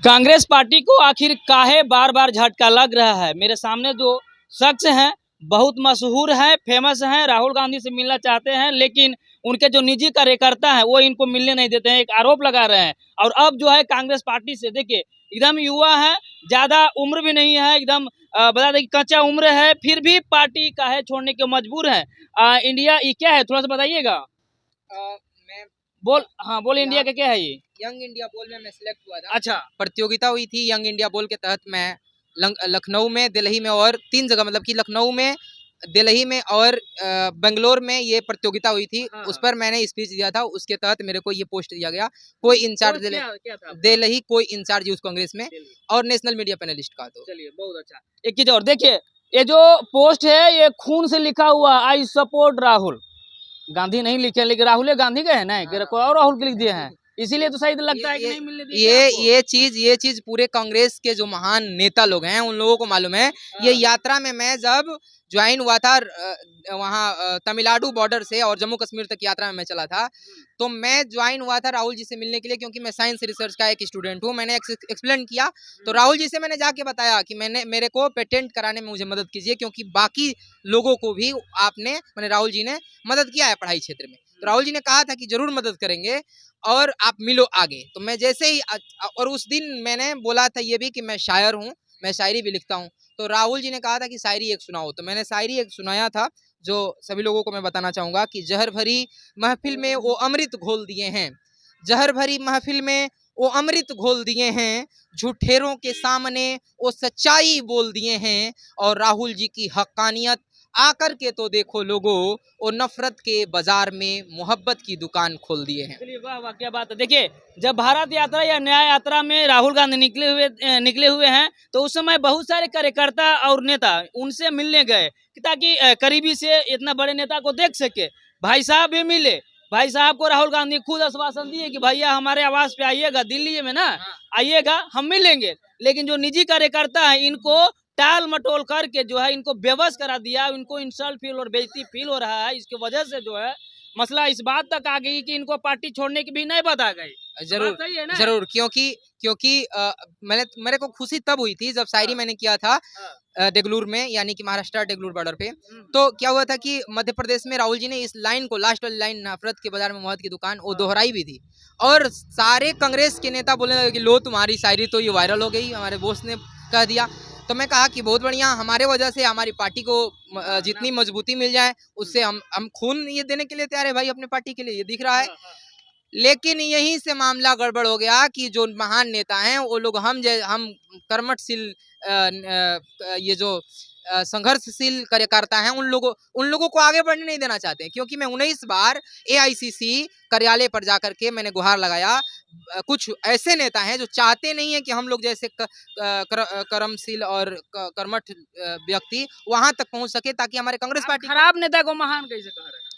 Congress party को आखिर काहे बार बार झटका लग रहा है। मेरे सामने जो शख्स हैं बहुत मशहूर हैं, फेमस हैं, राहुल गांधी से मिलना चाहते हैं, लेकिन उनके जो निजी कार्यकर्ता हैं वो इनको मिलने नहीं देते हैं, एक आरोप लगा रहे हैं। और अब जो है कांग्रेस पार्टी से देखिए एकदम युवा है, ज्यादा उम्र भी नहीं है, एकदम बता दें कि कच्चा उम्र है, फिर भी पार्टी काहे छोड़ने के मजबूर है। इंडिया ये क्या है, थोड़ा सा बताइएगा। मैं बोल, हाँ बोल, इंडिया का क्या है ये? यंग इंडिया बोल में मैं सिलेक्ट हुआ था। अच्छा, प्रतियोगिता हुई थी यंग इंडिया बोल के तहत। मैं लखनऊ में, दिल्ली में और 3 जगह, मतलब कि लखनऊ में, दिल्ली में और बेंगलोर में ये प्रतियोगिता हुई थी। हाँ, उस पर मैंने स्पीच दिया था। उसके तहत मेरे को ये पोस्ट दिया गया, कोई इंचार्ज क्या था? दिल्ली कोई इंचार्ज यूथ कांग्रेस में चलिए, और नेशनल मीडिया पैनलिस्ट का। तो चलिए बहुत अच्छा। एक चीज और देखिए, ये जो पोस्ट है ये खून से लिखा हुआ, आई सपोर्ट राहुल गांधी नहीं लिखे, लेकिन राहुल गांधी का है ना, हाँ। कोई और राहुल के लिख दिए हैं, इसीलिए तो शायद लगता है कि नहीं मिलने दिए क्या आपको? ये चीज पूरे कांग्रेस के जो महान नेता लोग हैं उन लोगों को मालूम है। ये यात्रा में मैं जब ज्वाइन हुआ था वहाँ तमिलनाडु बॉर्डर से और जम्मू कश्मीर तक यात्रा में मैं चला था, तो मैं ज्वाइन हुआ था राहुल जी से मिलने के लिए, क्योंकि मैं साइंस रिसर्च का एक स्टूडेंट हूँ। मैंने एक्सप्लेन किया, तो राहुल जी से मैंने जाके बताया कि मेरे को पेटेंट कराने में मुझे मदद कीजिए, क्योंकि बाकी लोगों को भी मैंने राहुल जी ने मदद किया है पढ़ाई क्षेत्र में। तो राहुल जी ने कहा था कि जरूर मदद करेंगे और आप मिलो आगे। तो मैं जैसे ही और उस दिन मैंने बोला था ये भी कि मैं शायर हूँ, मैं शायरी भी लिखता हूँ। तो राहुल जी ने कहा था कि शायरी एक सुनाओ, तो मैंने शायरी एक सुनाया था, जो सभी लोगों को मैं बताना चाहूँगा कि जहर भरी महफिल में वो अमृत घोल दिए हैं, जहर भरी महफिल में वो अमृत घोल दिए हैं, झूठेरों के सामने वो सच्चाई बोल दिए हैं, और राहुल जी की हक्कानियत आकर के तो देखो लोगों, वो नफरत के बाजार में मोहब्बत की दुकान खोल दिए हैं। चलिए, वाह वाह, क्या बात है। देखिए, जब भारत यात्रा या न्याय यात्रा में राहुल गांधी निकले हुए हैं, तो उस समय बहुत सारे कार्यकर्ता और नेता उनसे मिलने गए कि ताकि करीबी से इतना बड़े नेता को देख सके। भाई साहब भी मिले, भाई साहब को राहुल गांधी खुद आश्वासन दिए कि भैया हमारे आवास पे आइएगा, दिल्ली में ना आइएगा, हम मिलेंगे। लेकिन जो निजी कार्यकर्ता है इनको टाल मटोल करके जो है इनको बेबस करा दिया, इनको इंसल्ट फील और बेइज्जती फील हो रहा है। इसकी वजह से जो है मसला इस बात तक आ गई कि इनको पार्टी छोड़ने की भी नहीं बता गई। जरूर, सही है ना? जरूर, क्योंकि क्योंकि मेरे को खुशी तब हुई थी जब शायरी मैंने किया था देगलूर में, यानी कि महाराष्ट्र देगलूर बॉर्डर पे। तो क्या हुआ था कि मध्य प्रदेश में राहुल जी ने इस लाइन को, लास्ट वाली लाइन, नफरत के बाजार में मोहब्बत की दुकान, वो दोहराई भी थी। और सारे कांग्रेस के नेता बोलने लगे कि लो तुम्हारी शायरी तो ये वायरल हो गई, हमारे बॉस ने कह दिया। तो मैं कहा कि बहुत बढ़िया, हमारे वजह से हमारी पार्टी को जितनी मजबूती मिल जाए उससे हम खून ये देने के लिए तैयार है भाई, अपने पार्टी के लिए, ये दिख रहा है। लेकिन यहीं से मामला गड़बड़ हो गया कि जो महान नेता हैं वो लोग हम कर्मठशील ये जो संघर्षशील कार्यकर्ता हैं उन लोगों को आगे बढ़ने नहीं देना चाहते हैं, क्योंकि मैं 19 बार एआईसीसी कार्यालय पर जाकर के मैंने गुहार लगाया। कुछ ऐसे नेता हैं जो चाहते नहीं है कि हम लोग जैसे कर्मशील और कर्मठ व्यक्ति वहां तक पहुंच सके, ताकि हमारे कांग्रेस पार्टी खराब नेता को महान कैसे कह रहे हैं?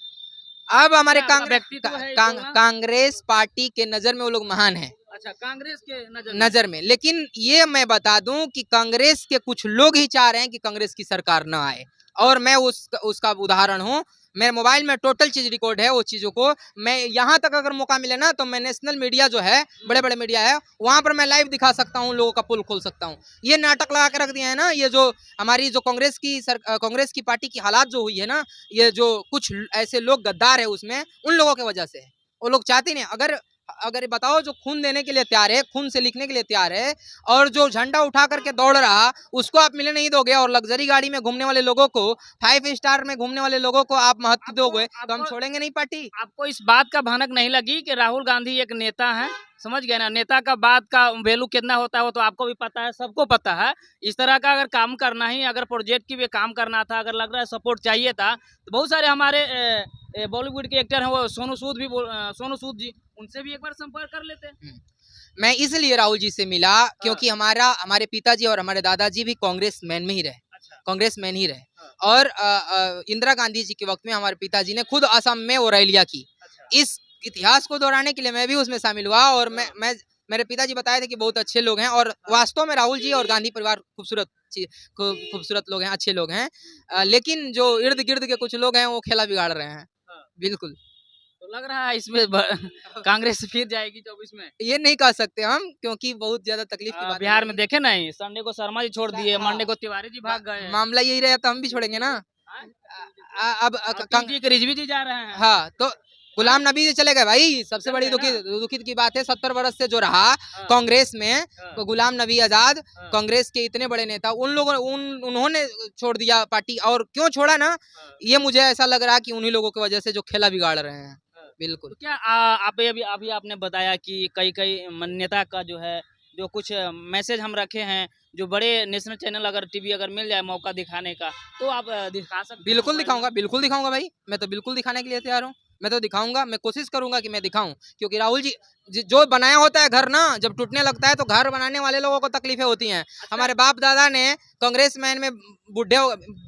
अब हमारे व्यक्तित्व है कांग्रेस पार्टी के नजर में वो लोग महान हैं। अच्छा, कांग्रेस के नजर में, लेकिन ये मैं बता दूं कि कांग्रेस के कुछ लोग ही चाह रहे हैं कि कांग्रेस की सरकार न आए, और मैं उसका उदाहरण हूं। मेरे मोबाइल में टोटल चीज रिकॉर्ड है, वो चीजों को मैं यहाँ तक अगर मौका मिले ना तो मैं नेशनल मीडिया जो है, बड़े बड़े मीडिया है, वहां पर मैं लाइव दिखा सकता हूँ, लोगों का पोल खोल सकता हूँ। ये नाटक लगा के रख दिया है ना, ये जो हमारी जो कांग्रेस की पार्टी की हालात जो हुई है ना, ये जो कुछ ऐसे लोग गद्दार है उसमें, उन लोगों की वजह से है। वो लोग चाहते नहीं, अगर अगर बताओ जो खून देने के लिए तैयार है, खून से लिखने के लिए तैयार है, और जो झंडा उठा करके दौड़ रहा उसको आप मिलने नहीं दोगे, और लग्जरी गाड़ी में घूमने वाले लोगों को, 5 स्टार में घूमने वाले लोगों को आप महत्व दोगे, तो हम छोड़ेंगे नहीं पार्टी। आपको इस बात का भनक नहीं लगी कि राहुल गांधी एक नेता है? समझ गए ना, नेता का बात का वैल्यू कितना होता है वो तो आपको भी पता है, सबको पता है। इस तरह का अगर काम करना ही, अगर प्रोजेक्ट की भी काम करना था, अगर लग रहा है सपोर्ट चाहिए था, तो बहुत सारे हमारे बॉलीवुड के एक्टर हैं, वो सोनू सूद जी, उनसे भी एक बार संपर्क कर लेते। मैं इसलिए राहुल जी से मिला क्योंकि हमारे पिताजी और हमारे दादाजी भी कांग्रेस मैन में ही रहे, कांग्रेस मैन ही रहे। और इंदिरा गांधी जी के वक्त में हमारे पिताजी ने खुद असम में वो रैलियां की। इस इतिहास को दोहराने के लिए मैं भी उसमें शामिल हुआ, और मैं मेरे पिताजी बताए थे कि बहुत अच्छे लोग हैं, और वास्तव में राहुल जी और गांधी परिवार खूबसूरत लोग हैं, अच्छे लोग हैं। लेकिन जो इर्द गिर्द के कुछ लोग हैं वो खेला बिगाड़ रहे हैं। बिल्कुल। तो लग रहा है इसमें कांग्रेस फिर जाएगी 24 में। ये नहीं कह सकते हम, क्योंकि बहुत ज्यादा तकलीफ की बात बिहार में देखे नहीं, संडे को शर्मा जी छोड़ दिए, हाँ। मंडे को तिवारी जी भाग गए। मामला यही रहा तो हम भी छोड़ेंगे ना। हाँ? अब रिजवी जी जा रहे हैं। हाँ, तो गुलाम नबी जी चले गए भाई। सबसे चले बड़ी गए दुखित की बात है, 70 वर्ष से जो रहा हाँ, कांग्रेस में, हाँ, तो गुलाम नबी आजाद हाँ, कांग्रेस के इतने बड़े नेता, उन लोगों उन्होंने छोड़ दिया पार्टी। और क्यों छोड़ा ना, हाँ, ये मुझे ऐसा लग रहा है कि उन्हीं लोगों की वजह से जो खेला बिगाड़ रहे हैं। हाँ। बिल्कुल। तो क्या आप अभी अभी आपने बताया कि कई कई नेता का जो है जो कुछ मैसेज हम रखे हैं, जो बड़े नेशनल चैनल अगर टीवी अगर मिल जाए मौका दिखाने का, तो आप दिखा सकते हैं बिल्कुल मोबाइल दिखाऊंगा, में? बिल्कुल दिखाऊंगा भाई। मैं तो बिल्कुल दिखाने के लिए तैयार हूँ। मैं तो दिखाऊंगा, मैं कोशिश करूंगा कि मैं दिखाऊं, क्योंकि राहुल जी जो बनाया होता है घर ना, जब टूटने लगता है तो घर बनाने वाले लोगों को तकलीफें होती हैं। अच्छा, हमारे बाप दादा ने कांग्रेस मैन में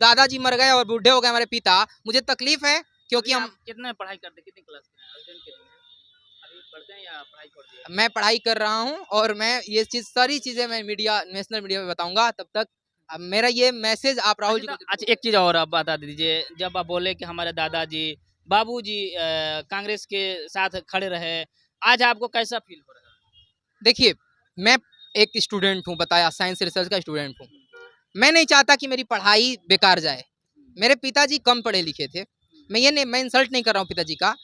दादाजी मर गए और बूढ़े हो गए हमारे पिता। मुझे तकलीफ है, क्योंकि अभी हम आप कितने पढ़ाई करते कितनी क्लास के हैं? स्टूडेंट कितने हैं? अभी पढ़ते हैं या पढ़ाई छोड़ दिया? मैं पढ़ाई कर रहा हूँ, और मैं ये चीज सारी चीजें मैं नेशनल मीडिया में बताऊंगा। तब तक अब मेरा ये मैसेज आप राहुल जी को अच्छा, एक चीज और आप बता दीजिए, जब आप बोले कि हमारे दादाजी बाबूजी कांग्रेस के साथ खड़े रहे, आज आपको कैसा फील हो रहा है? देखिए, मैं एक स्टूडेंट हूँ, बताया साइंस रिसर्च का स्टूडेंट हूँ। मैं नहीं चाहता कि मेरी पढ़ाई बेकार जाए। मेरे पिताजी कम पढ़े लिखे थे। मैं इंसल्ट नहीं कर रहा हूँ पिताजी का,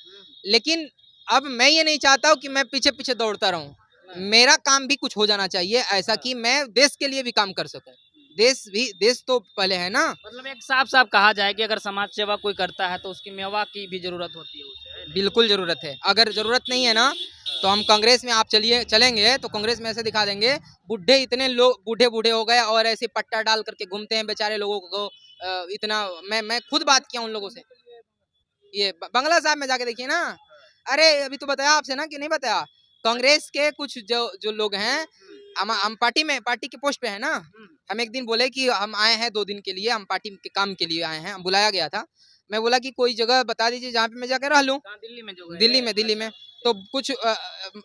लेकिन अब मैं ये नहीं चाहता हूँ कि मैं पीछे पीछे दौड़ता रहूं। मेरा काम भी कुछ हो जाना चाहिए, ऐसा कि मैं देश के लिए भी काम कर सकूं। देश तो पहले है ना। मतलब एक साफ साफ कहा जाए कि अगर समाज सेवा कोई करता है तो उसकी मेवा की भी जरूरत होती है उसे, है नहीं? बिल्कुल जरूरत है। अगर जरूरत नहीं है ना, तो हम कांग्रेस में आप चलेंगे तो कांग्रेस में ऐसे दिखा देंगे। बुढ़े इतने लोग बूढ़े बूढ़े हो गए और ऐसे पट्टा डाल करके घूमते हैं बेचारे लोगों को। इतना मैं खुद बात किया उन लोगों से। ये बंगला साहब में जाके देखिए ना। अरे अभी तो बताया आपसे ना कि नहीं बताया, कांग्रेस के कुछ जो जो लोग हैं, हम पार्टी के पोस्ट पे है ना। हम एक दिन बोले कि हम आए हैं 2 दिन के लिए, हम पार्टी के काम के लिए आए हैं, हम बुलाया गया था। मैं बोला कि कोई जगह बता दीजिए जहाँ पे मैं जाकर रह लूं। कहाँ, दिल्ली में जो गए दिल्ली थे? में दिल्ली अच्छा, में तो कुछ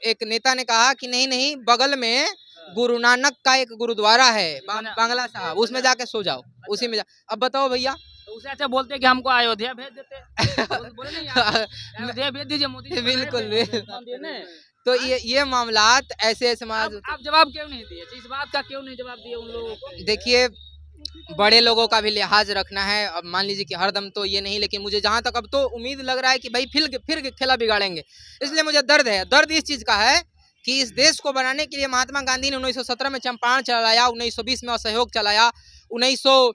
एक नेता ने कहा कि नहीं नहीं, बगल में गुरु नानक का एक गुरुद्वारा है, बांग्ला साहब, उसमें जाके सो जाओ। उसी में अब बताओ भैया। तो उसे अच्छा बोलते कि हमको अयोध्या भेज देते। बोले नहीं आप, अयोध्या भेज दीजिए, मोदी जी बनाए बिल्कुल थे, बिल्कुल। मान दिए ना। तो ये मामलात ऐसे समाज। आप जवाब क्यों नहीं दिए? इस बात का क्यों नहीं जवाब दिए उन लोगों को? देखिए, बड़े लोगों का भी लिहाज रखना है। अब मान लीजिए कि हरदम तो ये नहीं, लेकिन मुझे जहां तक अब तो उम्मीद लग रहा है कि भाई फिर खेला बिगाड़ेंगे। इसलिए मुझे दर्द है। दर्द इस चीज का है कि इस देश को बनाने के लिए महात्मा गांधी ने 1917 में चंपारण चलाया, 1920 में असहयोग चलाया, 1900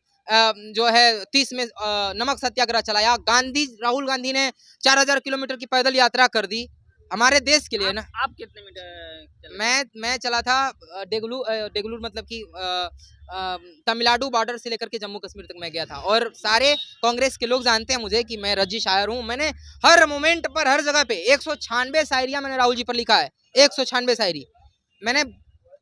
जो है 30 में नमक सत्याग्रह चलाया। राहुल गांधी ने 4000 किलोमीटर की पैदल यात्रा कर दी हमारे देश के लिए ना। आप कितने मीटर चले? मैं चला था डेगलूर मतलब कि तमिलनाडु बॉर्डर से लेकर के जम्मू कश्मीर तक मैं गया था। और सारे कांग्रेस के लोग जानते हैं मुझे कि मैं रजी शायर हूँ। मैंने हर मोमेंट पर, हर जगह पे 196 शायरियाँ मैंने राहुल जी पर लिखा है। 196 शायरी मैंने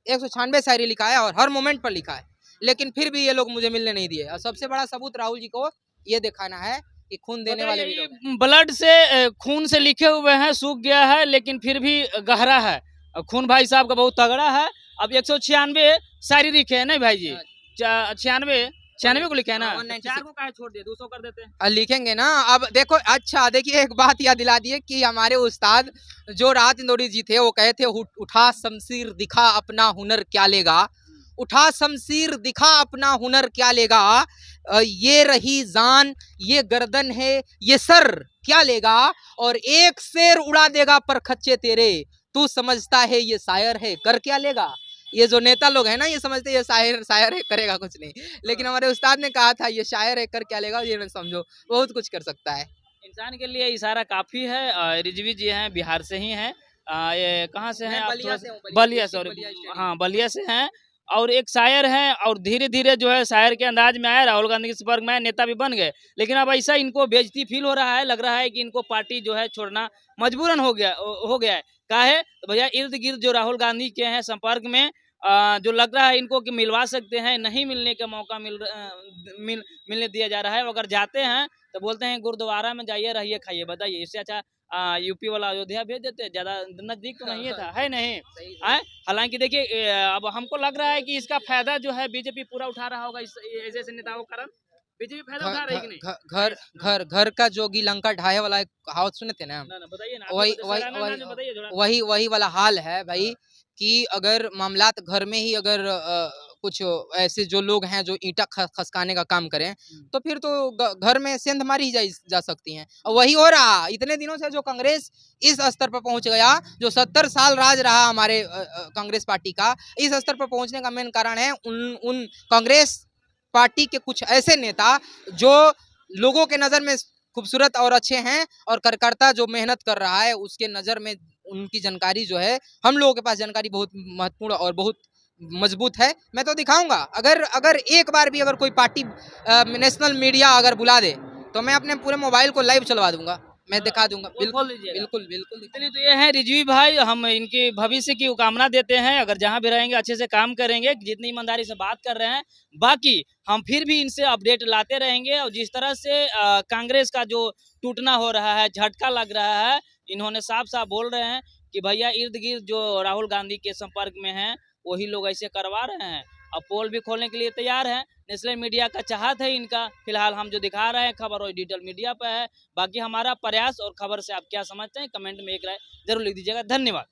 196 शायरी लिखा है, और हर मोमेंट पर लिखा है। लेकिन फिर भी ये लोग मुझे मिलने नहीं दिए। और सबसे बड़ा सबूत राहुल जी को ये दिखाना है कि खून देने वाले भी लोग हैं। ब्लड से खून से लिखे हुए हैं, सूख गया है लेकिन फिर भी गहरा है। खून भाई साहब का बहुत तगड़ा है। अब 196 शायरी लिखे हैं नहीं भाई जी? 96 को लिखे है ना? 196 4 को काहे छोड़ दिए, 200 कर देते हैं। लिखेंगे ना। अब देखो, अच्छा देखिए, एक बात याद दिला दिए कि हमारे उस्ताद जो राहत इंदौरी जी थे, वो कहे थे, उठा शमशीर दिखा अपना हुनर क्या लेगा, उठा शमशीर दिखा अपना हुनर क्या लेगा, ये रही जान, ये गर्दन है, ये सर क्या लेगा, और एक शेर उड़ा देगा पर खच्चे तेरे, तू समझता है ये शायर है, कर क्या लेगा। ये जो नेता लोग हैं ना, ये समझते ये शायर है, करेगा कुछ नहीं। लेकिन हमारे उस्ताद ने कहा था ये शायर है, कर क्या लेगा, ये न समझो, बहुत कुछ कर सकता है। इंसान के लिए इशारा काफी है। रिजवी जी हैं, बिहार से ही हैं। ये कहाँ से हैं मैं आप? बलिया से हूँ, Ballia, district sorry, Ballia stadium. हाँ बलिया से हैं। और एक शायर हैं, और धीरे धीरे जो है शायर के अंदाज में आए, राहुल गांधी के संपर्क में आए, नेता भी बन गए। लेकिन अब ऐसा इनको बेइज्जती फील हो रहा है, लग रहा है कि इनको पार्टी जो है छोड़ना मजबूरन हो गया है। काहे तो भैया इर्द गिर्द जो राहुल गांधी के हैं संपर्क में, जो लग रहा है इनको कि मिलवा सकते हैं, नहीं मिलने का मौका मिलने दिया जा रहा है। अगर जाते हैं तो बोलते हैं गुरुद्वारा में जाइए, रहिए, खाइए। बताइए, इससे अच्छा यूपी वाला अयोध्या भेज देते, ज्यादा नजदीक तो नहीं था, है नहीं? हालांकि देखिए, अब हमको लग रहा है कि इसका फायदा जो है बीजेपी पूरा उठा रहा होगा ऐसे नेताओं का कारण। बीजेपी फायदा उठा रही है कि नहीं? घर घर घर का जोगी लंका ढाए वाला एक कहावत सुने थे ना, ना बताइए ना, वही आपके वही सराहना वही में बताइए थोड़ा। वही वही वाला हाल है भाई। हाँ। कि अगर मामलात घर में ही अगर कुछ ऐसे जो लोग हैं जो ईंटा खसकाने का काम करें, तो फिर तो घर में सेंध मारी ही जा सकती हैं। और वही हो रहा इतने दिनों से, जो कांग्रेस इस स्तर पर पहुंच गया, जो 70 साल राज रहा हमारे कांग्रेस पार्टी का, इस स्तर पर पहुंचने का मेन कारण है उन कांग्रेस पार्टी के कुछ ऐसे नेता जो लोगों के नजर में खूबसूरत और अच्छे हैं, और कार्यकर्ता जो मेहनत कर रहा है उसके नजर में उनकी जानकारी जो है, हम लोगों के पास जानकारी बहुत महत्वपूर्ण और बहुत मजबूत है। मैं तो दिखाऊंगा, अगर अगर एक बार भी अगर कोई पार्टी नेशनल मीडिया अगर बुला दे, तो मैं अपने पूरे मोबाइल को लाइव चलवा दूंगा, मैं दिखा दूंगा। खोल बिल्कुल लीजिएगा। बिल्कुल बिल्कुल चलिए, तो ये है रिजवी भाई, हम इनके भविष्य की कामना देते हैं, अगर जहां भी रहेंगे अच्छे से काम करेंगे, जितनी ईमानदारी से बात कर रहे हैं। बाकी हम फिर भी इनसे अपडेट लाते रहेंगे, और जिस तरह से कांग्रेस का जो टूटना हो रहा है, झटका लग रहा है, इन्होंने साफ साफ बोल रहे हैं कि भैया इर्द गिर्द जो राहुल गांधी के संपर्क में हैं, वही लोग ऐसे करवा रहे हैं। अब पोल भी खोलने के लिए तैयार है। नेशनल मीडिया का चाहत है इनका। फिलहाल हम जो दिखा रहे हैं खबर, वो डिजिटल मीडिया पर है। बाकी हमारा प्रयास और खबर से आप क्या समझते हैं, कमेंट में एक राय जरूर लिख दीजिएगा। धन्यवाद।